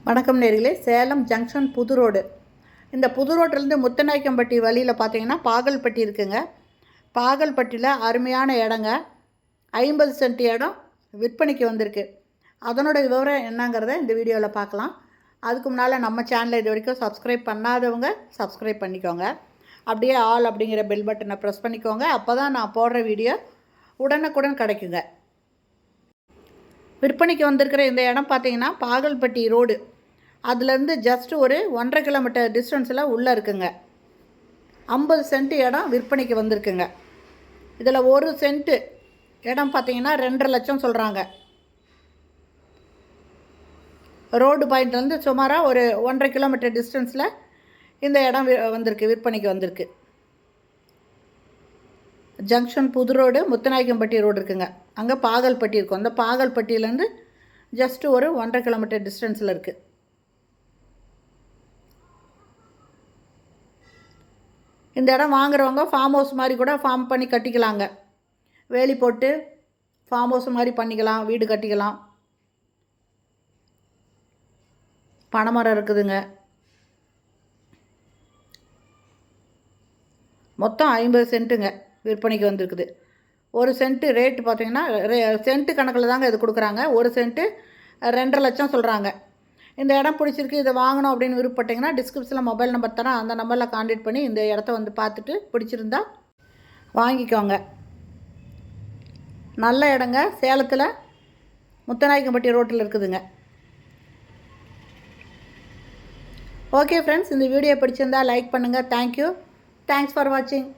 வணக்கம் நேர்களே. சேலம் ஜங்ஷன் புது ரோடு. இந்த புது ரோட்டிலேருந்து முத்தநாயக்கம்பட்டி வழியில் பார்த்தீங்கன்னா பாகல்பட்டி இருக்குங்க. பாகல்பட்டியில் அருமையான இடங்க, 50 சென்ட் இடம் விற்பனைக்கு வந்திருக்கு. அதனோட விவரம் என்னங்கிறத இந்த வீடியோவில் பார்க்கலாம். அதுக்கு முன்னால் நம்ம சேனலை இது வரைக்கும் சப்ஸ்கிரைப் பண்ணாதவங்க சப்ஸ்கிரைப் பண்ணிக்கோங்க. அப்படியே ஆல் அப்படிங்கிற பெல் பட்டனை ப்ரெஸ் பண்ணிக்கோங்க. அப்போ தான் நான் போடுற வீடியோ உடனுக்குடன் கிடைக்குங்க. விற்பனைக்கு வந்திருக்கிற இந்த இடம் பார்த்தீங்கன்னா பாகல்பட்டி ரோடு, அதுலேருந்து ஜஸ்ட் ஒரு 1.5 கிலோமீட்டர் டிஸ்டன்ஸில் உள்ளே இருக்குங்க. 50 சென்ட் இடம் விற்பனைக்கு வந்திருக்குங்க. இதில் 1 சென்ட்டு இடம் பார்த்தீங்கன்னா 2.5 லட்சம் சொல்கிறாங்க. ரோடு பாயிண்ட்லேருந்து சுமாராக ஒரு 1.5 கிலோமீட்டர் டிஸ்டன்ஸில் இந்த இடம் வந்திருக்கு, விற்பனைக்கு வந்திருக்கு. ஜங்ஷன் புது ரோடு, முத்தநாயக்கம்பட்டி ரோடு இருக்குங்க. அங்கே பாகல்பட்டி இருக்கும். அந்த பாகல்பட்டியிலேருந்து ஜஸ்ட்டு ஒரு 1.5 கிலோமீட்டர் டிஸ்டன்ஸில் இருக்குது. இந்த இடம் வாங்குறவங்க ஃபார்ம் ஹவுஸ் மாதிரி கூட ஃபார்ம் பண்ணி கட்டிக்கலாங்க. வேலி போட்டு ஃபார்ம் ஹவுஸ் மாதிரி பண்ணிக்கலாம், வீடு கட்டிக்கலாம். பனைமரம் இருக்குதுங்க. மொத்தம் 50 சென்ட்டுங்க விற்பனைக்கு வந்திருக்குது. 1 சென்ட்டு ரேட்டு பார்த்திங்கன்னா சென்ட்டு கணக்கில் தாங்க இது கொடுக்குறாங்க. 1 சென்ட்டு 2.5 லட்சம் சொல்கிறாங்க. இந்த இடம் பிடிச்சிருக்கு, இதை வாங்கணும் அப்படின்னு விருப்பப்பட்டிங்கன்னா டிஸ்கிரிப்ஷனில் மொபைல் நம்பர் தரேன். அந்த நம்பரில் கான்டாக்ட் பண்ணி இந்த இடத்த வந்து பார்த்துட்டு பிடிச்சிருந்தா வாங்கிக்கோங்க. நல்ல இடங்க, சேலத்தில் முத்தநாயக்கம்பட்டி ரோட்டில் இருக்குதுங்க. ஓகே ஃப்ரெண்ட்ஸ், இந்த வீடியோ பிடிச்சிருந்தா லைக் பண்ணுங்கள். தேங்க்யூ. தேங்க்ஸ் ஃபார் வாட்சிங்.